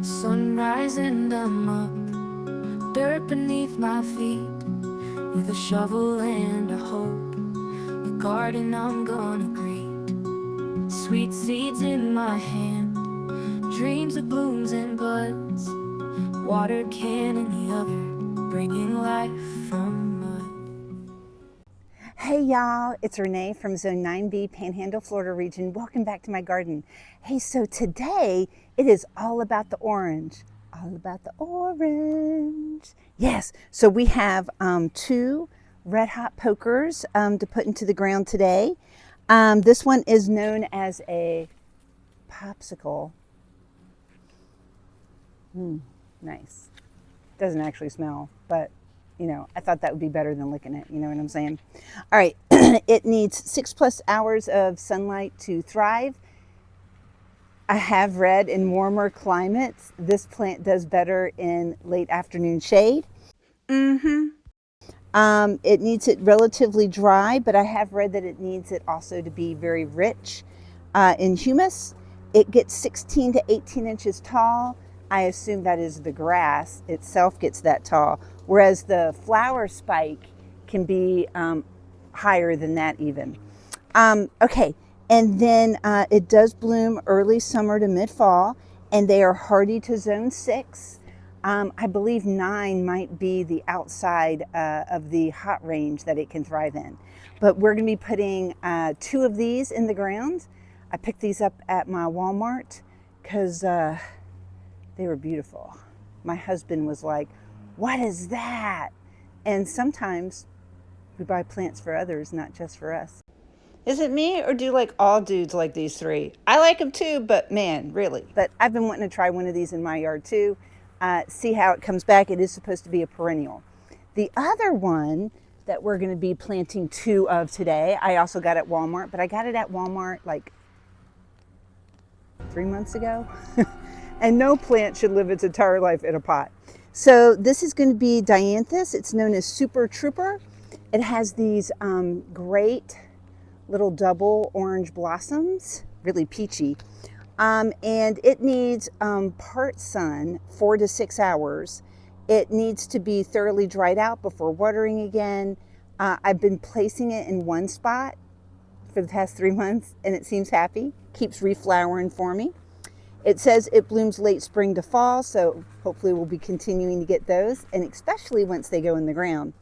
Sunrise and I'm up, dirt beneath my feet, with a shovel and a hope, a garden I'm gonna greet. Sweet seeds in my hand, dreams of blooms and buds, water can in the other, bringing life from mud. Hey y'all, it's Renee from Zone 9B, Panhandle, Florida region. Welcome back to my garden. Hey, so today it is all about the orange. All about the orange. Yes, so we have two red hot pokers to put into the ground today. This one is known as a popsicle. Nice. Doesn't actually smell, but you know, I thought that would be better than licking it. You know what I'm saying? All right. It needs 6+ hours of sunlight to thrive. I have read in warmer climates, this plant does better in late afternoon shade. It needs it relatively dry, but I have read that it needs it also to be very rich in humus. It gets 16 to 18 inches tall. I assume that is the grass itself gets that tall, whereas the flower spike can be higher than that even. Okay, and then it does bloom early summer to mid-fall, and they are hardy to zone 6. I believe 9 might be the outside of the hot range that it can thrive in. But we're gonna be putting 2 of these in the ground. I picked these up at my Walmart because they were beautiful. My husband was like, "What is that?" And sometimes we buy plants for others, not just for us. Is it me, or do like all dudes like these 3? I like them too, but man, really. But I've been wanting to try one of these in my yard too. See how it comes back. It is supposed to be a perennial. The other one that we're going to be planting 2 of today, I also got at Walmart, but I got it at Walmart like 3 months ago. And no plant should live its entire life in a pot. So this is going to be dianthus. It's known as Super Trooper. It has these great little double orange blossoms, really peachy. And it needs part sun, 4 to 6 hours. It needs to be thoroughly dried out before watering again. I've been placing it in one spot for the past 3 months, and it seems happy. Keeps reflowering for me. It says it blooms late spring to fall, so hopefully we'll be continuing to get those, and especially once they go in the ground.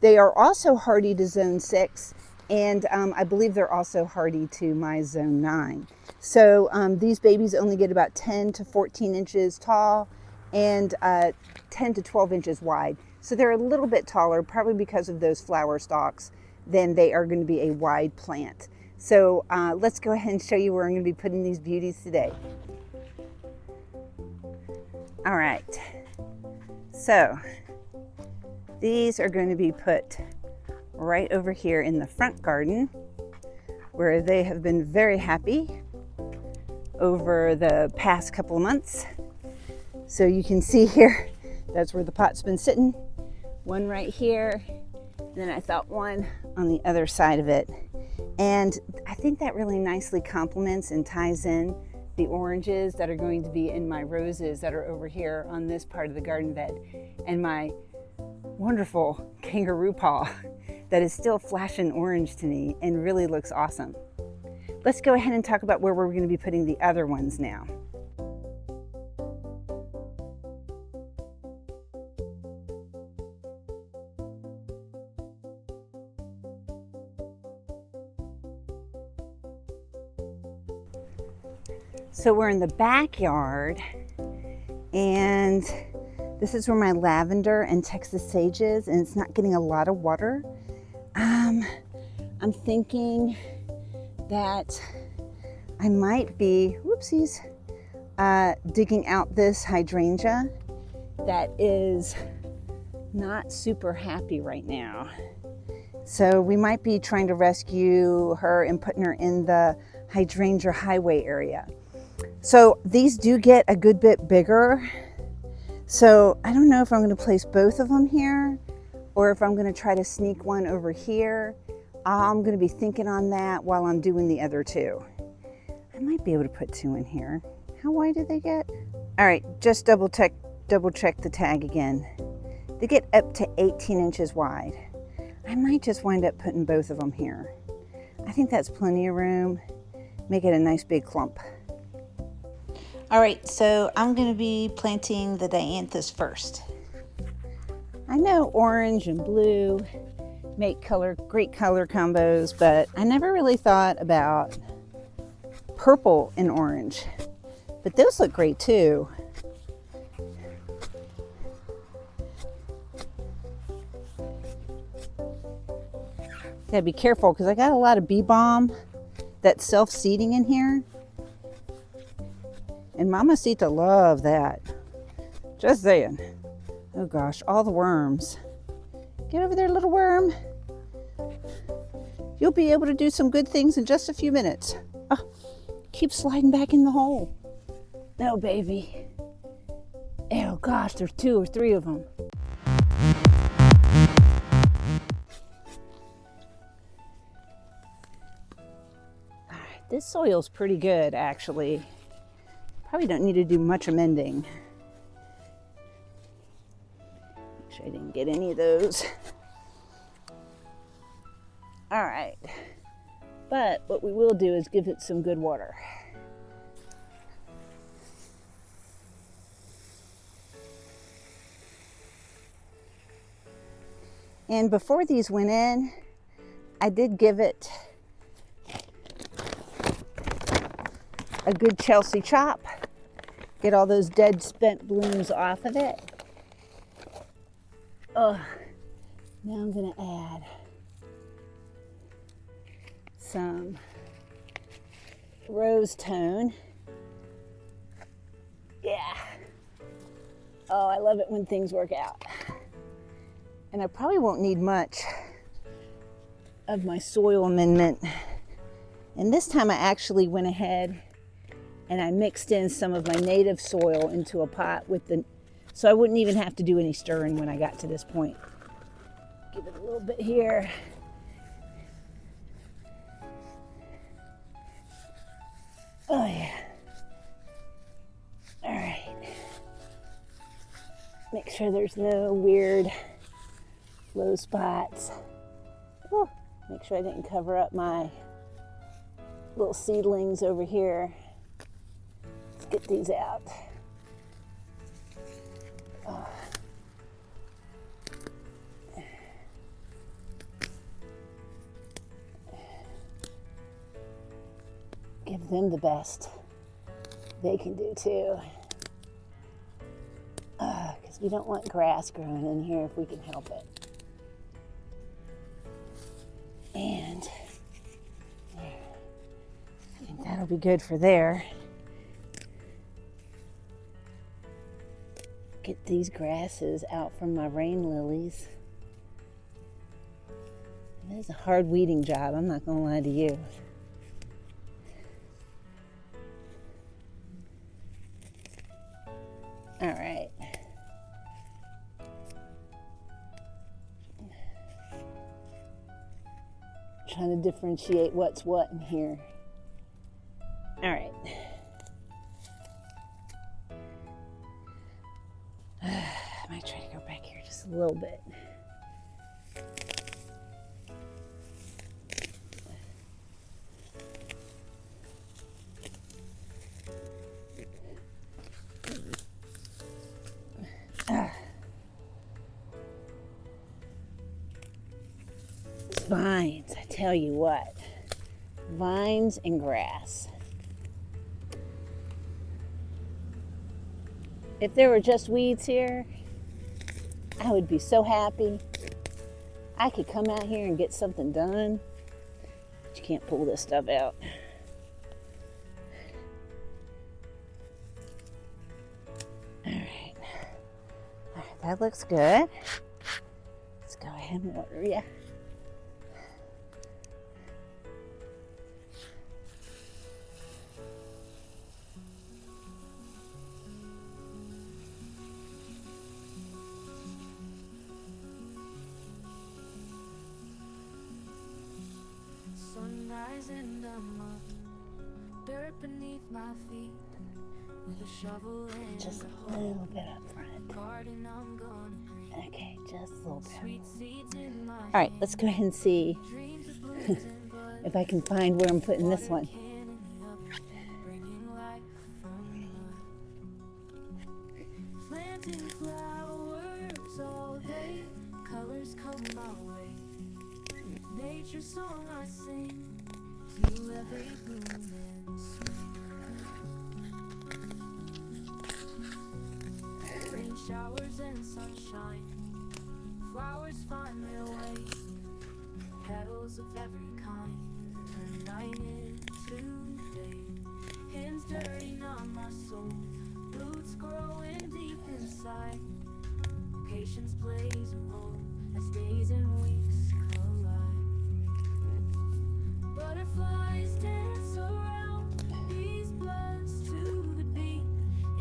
They are also hardy to zone 6, and I believe they're also hardy to my zone 9. So these babies only get about 10 to 14 inches tall and 10 to 12 inches wide. So they're a little bit taller, probably because of those flower stalks, than they are going to be a wide plant. So let's go ahead and show you where I'm going to be putting these beauties today. All right, so these are going to be put right over here in the front garden, where they have been very happy over the past couple of months. So you can see here, that's where the pot's been sitting. One right here, and then I thought one on the other side of it. And I think that really nicely complements and ties in the oranges that are going to be in my roses that are over here on this part of the garden bed, and my wonderful kangaroo paw that is still flashing orange to me and really looks awesome. Let's go ahead and talk about where we're going to be putting the other ones now. So we're in the backyard, and this is where my lavender and Texas sage is, and it's not getting a lot of water. I'm thinking that I might be, whoopsies, digging out this hydrangea that is not super happy right now. So we might be trying to rescue her and putting her in the hydrangea highway area. So these do get a good bit bigger. So I don't know if I'm going to place both of them here or if I'm going to try to sneak one over here. I'm going to be thinking on that while I'm doing the other 2. I might be able to put 2 in here. How wide do they get? All right, just double check the tag again. They get up to 18 inches wide. I might just wind up putting both of them here. I think that's plenty of room. Make it a nice big clump. All right, so I'm going to be planting the dianthus first. I know orange and blue make great color combos, but I never really thought about purple and orange. But those look great too. Gotta be careful because I got a lot of bee balm that's self-seeding in here. And Mamacita love that. Just saying. Oh gosh, all the worms. Get over there, little worm. You'll be able to do some good things in just a few minutes. Oh, keep sliding back in the hole. No, baby. Oh gosh, there's 2 or 3 of them. This soil's pretty good, actually. Probably don't need to do much amending. Make sure I didn't get any of those. All right. But what we will do is give it some good water. And before these went in, I did give it a good Chelsea chop. Get all those dead spent blooms off of it. Oh, now I'm gonna add some rose tone. Yeah. Oh, I love it when things work out. And I probably won't need much of my soil amendment. And this time I actually went ahead and I mixed in some of my native soil into a pot with so I wouldn't even have to do any stirring when I got to this point. Give it a little bit here. Oh yeah. All right. Make sure there's no weird low spots. Oh, make sure I didn't cover up my little seedlings over here. Let's get these out. Oh. Give them the best they can do too. Because we don't want grass growing in here if we can help it. And I think that'll be good for there. Get these grasses out from my rain lilies. It is a hard weeding job, I'm not gonna lie to you. All right. Trying to differentiate what's what in here. All right. I might try to go back here just a little bit. Vines, I tell you what, vines and grass. If there were just weeds here, I would be so happy. I could come out here and get something done, but you can't pull this stuff out. All right, that looks good. Let's go ahead and water ya. Sunrise and I'm up, dirt beneath my feet, with a shovel and Just a a hoe. little bit up front. Garden I'm gonna green. Okay, just a little bit. Sweet seeds in my All right, let's go ahead and see dreams of blues and buds. if I can find where I'm putting this Water one. can in the oven, bringing life from mud. Planting flowers all day, colors come my way. Nature's song I sing to every bloom and swing. Rain showers and sunshine, flowers find their way. Petals of every kind turn night into day. Hands dirty, not my soul. Roots growing deep inside. Patience plays a role as days and weeks collide. Butterflies dance around these bloods to the beat.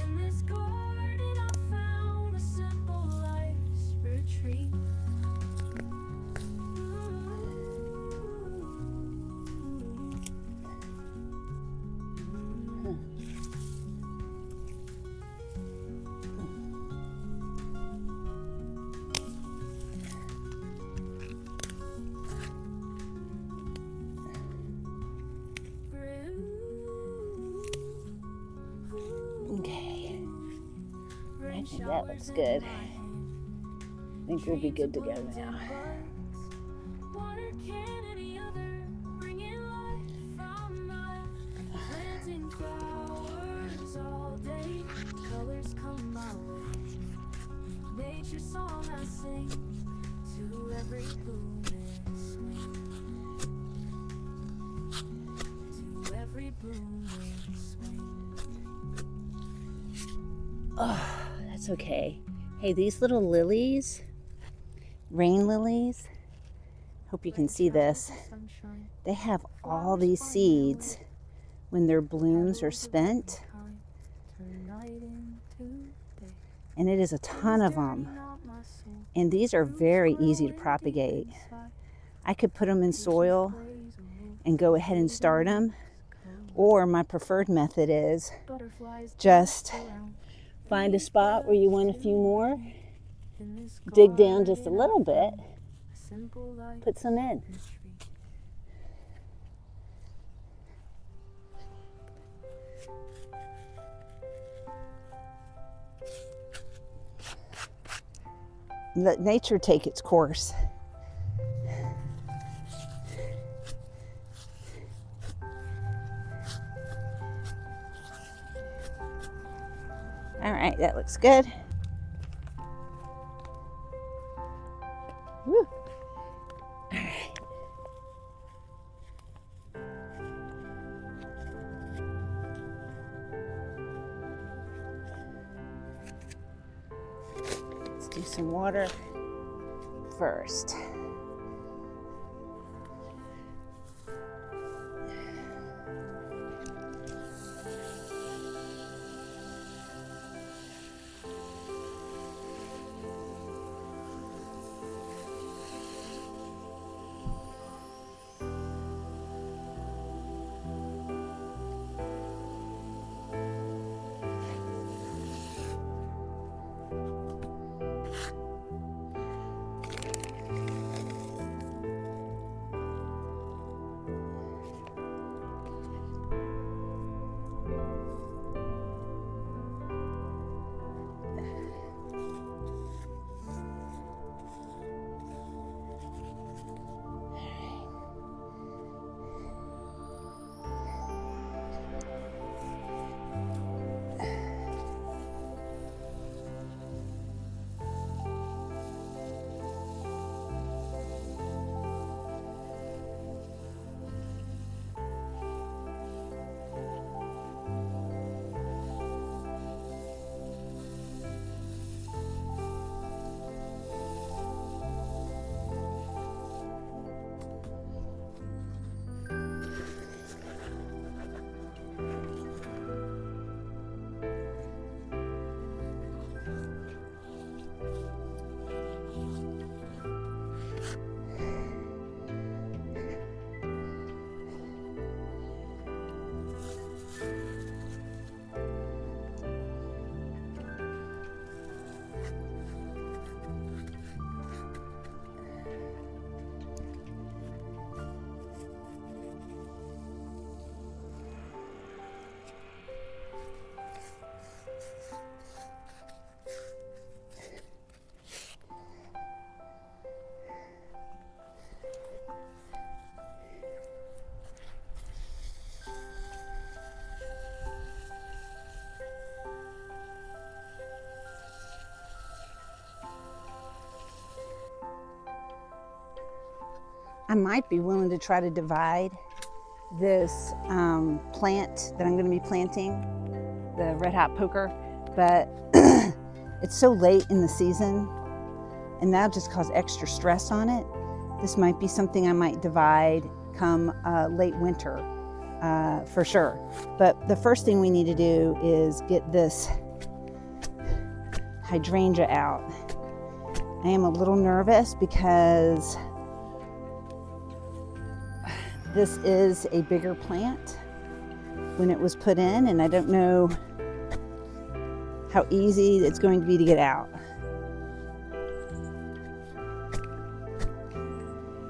In this garden I found a simple life's retreat. Okay, I think that looks good. I think we'll be good to go now. Water can any other, bringing life from mud. Planting flowers all day, colors come my way. Nature's song I sing to every bloom and swing. To every bloom and swing. Oh, that's okay. Hey, these little lilies, rain lilies, hope you can see this. They have all these seeds when their blooms are spent, and it is a ton of them. And these are very easy to propagate. I could put them in soil and go ahead and start them, or my preferred method is just find a spot where you want a few more, dig down just a little bit, put some in. Let nature take its course. All right, that looks good. Woo. All right. Let's do some water first. might be willing to try to divide this plant that I'm going to be planting, the red hot poker, but it's so late in the season and that'll just cause extra stress on it. This might be something I might divide come late winter for sure. But the first thing we need to do is get this hydrangea out. I am a little nervous because this is a bigger plant when it was put in, and I don't know how easy it's going to be to get out.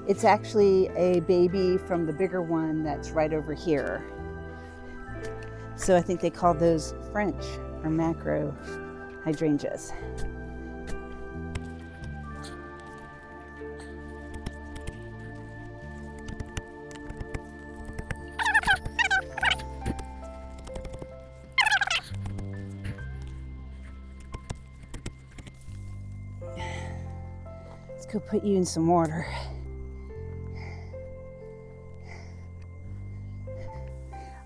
It's actually a baby from the bigger one that's right over here. So I think they call those French or macro hydrangeas. Let's go put you in some water.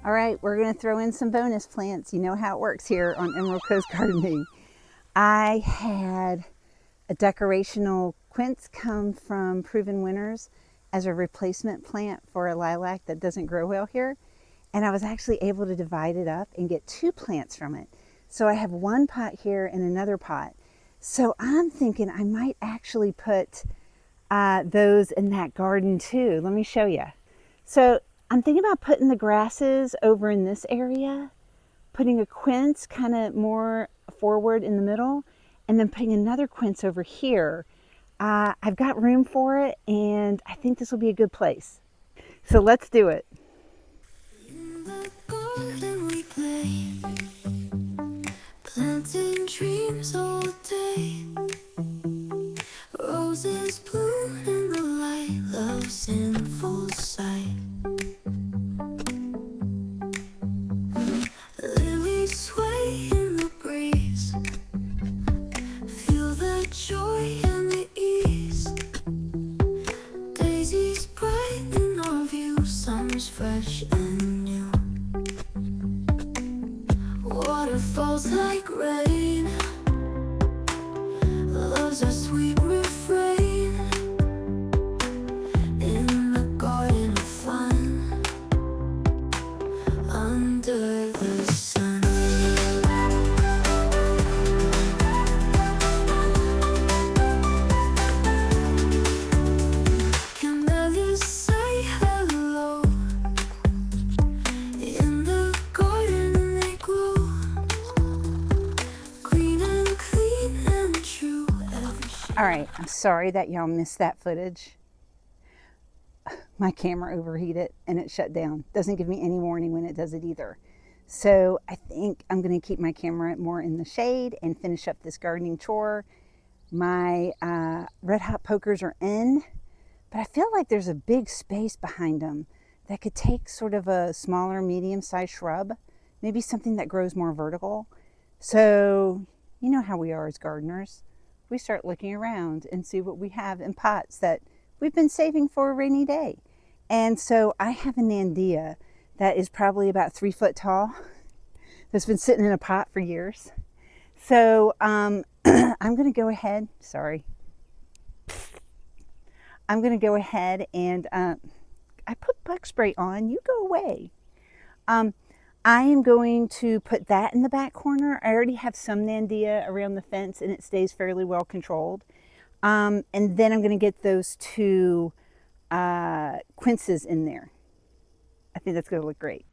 All right, we're gonna throw in some bonus plants. You know how it works here on Emerald Coast Gardening. I had a decorational quince come from Proven Winners as a replacement plant for a lilac that doesn't grow well here. And I was actually able to divide it up and get 2 plants from it. So I have one pot here and another pot. So I'm thinking I might actually put those in that garden too. Let me show you. So I'm thinking about putting the grasses over in this area, putting a quince kind of more forward in the middle, and then putting another quince over here. I've got room for it, and I think this will be a good place. So let's do it. In the garden we play, planting dreams all day. Roses bloom in the light, love's in full sight. Lilies sway in the breeze, feel the joy and the ease. Daisies bright in our view, summer's fresh and new. Waterfalls like rain, love's our sweet refrain. In the garden of fun, under the sun. Camellias say hello, in the garden they grow, green and clean and true. All right, I'm sorry that y'all missed that footage. My camera overheated and it shut down. Doesn't give me any warning when it does it either. So I think I'm going to keep my camera more in the shade and finish up this gardening chore. My red hot pokers are in, but I feel like there's a big space behind them that could take sort of a smaller, medium-sized shrub, maybe something that grows more vertical. So you know how we are as gardeners. We start looking around and see what we have in pots that we've been saving for a rainy day. And so I have a Nandea that is probably about 3 foot tall that's been sitting in a pot for years. So I'm going to go ahead, I'm going to go ahead and I put bug spray on, you go away. I am going to put that in the back corner. I already have some Nandea around the fence and it stays fairly well controlled. And then I'm going to get those 2 quinces in there. I think that's going to look great.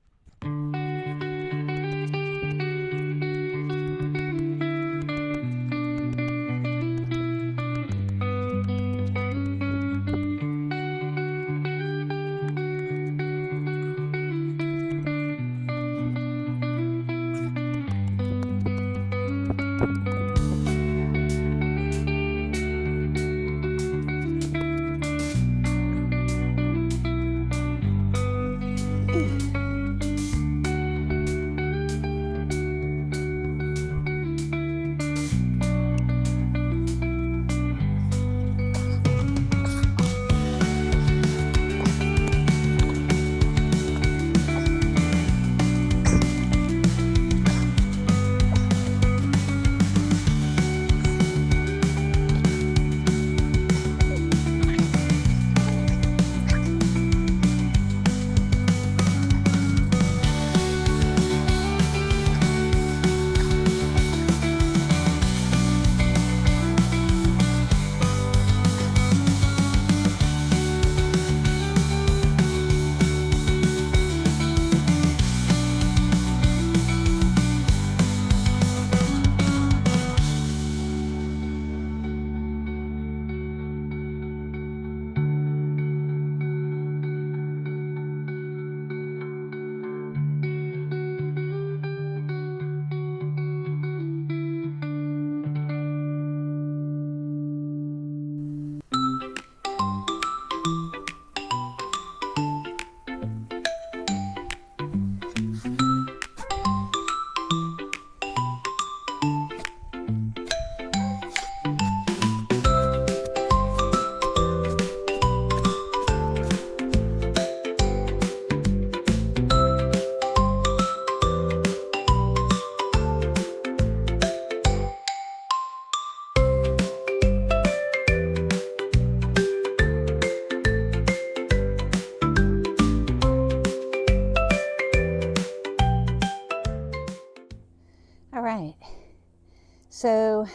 So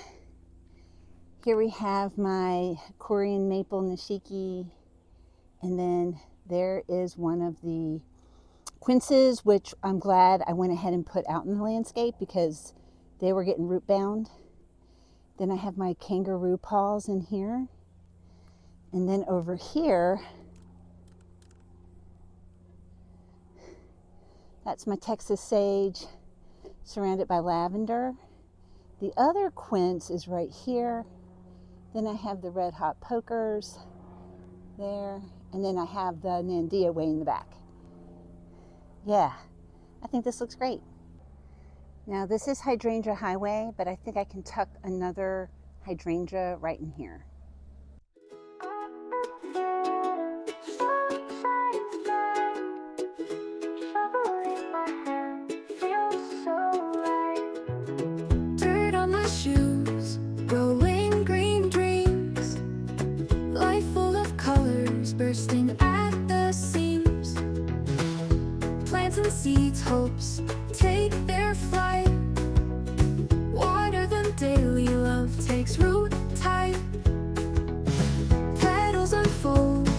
here we have my Korean maple nishiki, and then there is one of the quinces, which I'm glad I went ahead and put out in the landscape because they were getting root bound. Then I have my kangaroo paws in here. And then over here, that's my Texas sage surrounded by lavender. The other quince is right here. Then I have the red hot pokers there. And then I have the Nandia way in the back. Yeah, I think this looks great. Now this is Hydrangea Highway, but I think I can tuck another hydrangea right in here. Dirt on my shoes, growing green dreams, life full of colors bursting at the seams. Plants and seeds, hopes take their flight. Water them daily, love takes root tight. Petals unfold,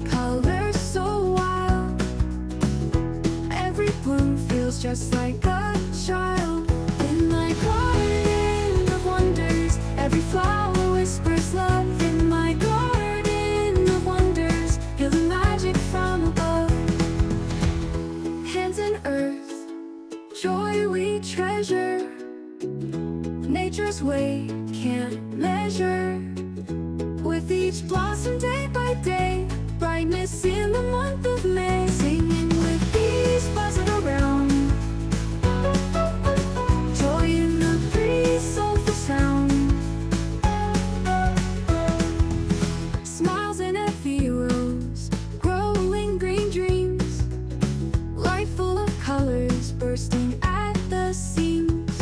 colors so wild. Every bloom feels just like a child. In my garden of wonders, every flower whispers love. In my garden of wonders, feel the magic from above. Hands in earth, joy we treasure. Nature's way can't measure. With each blossom day by day, brightness in the month of May. Singing with bees buzzing around, joy in the breeze, soulful sound. Smiles in every rose, growing green dreams, life full of colors bursting at the seams.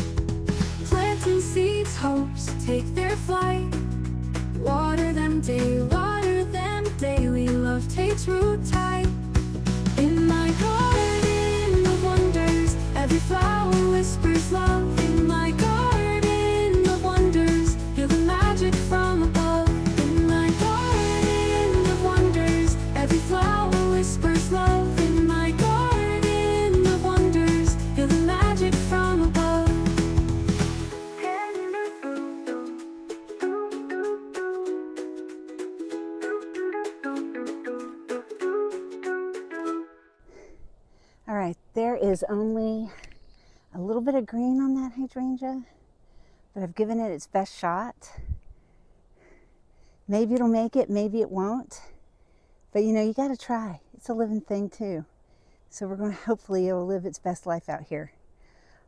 Plants and seeds, hopes take their flight. Water them daily, love takes root tight. In my garden of wonders, every flower whispers love. In my garden of wonders, feel the magic from above. In my garden of wonders, every flower whispers love. In my garden of wonders, feel the magic from above. All right, there is only a little bit of green on that hydrangea, but I've given it its best shot. Maybe it'll make it, maybe it won't. But you know, you gotta try. It's a living thing too. So we're gonna, hopefully it'll live its best life out here.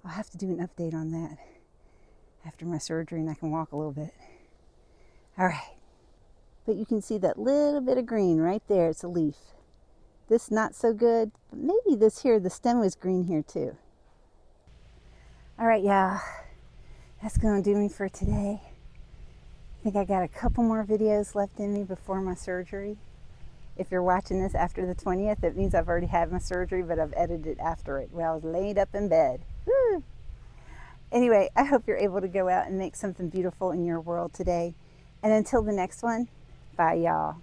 I'll have to do an update on that after my surgery and I can walk a little bit. All right, but you can see that little bit of green right there, it's a leaf. This not so good, but maybe this here, the stem was green here too. All right, y'all, that's gonna do me for today. I think I got a couple more videos left in me before my surgery. If you're watching this after the 20th, it means I've already had my surgery, but I've edited after it while I was laid up in bed. Woo! Anyway, I hope you're able to go out and make something beautiful in your world today. And until the next one, bye y'all.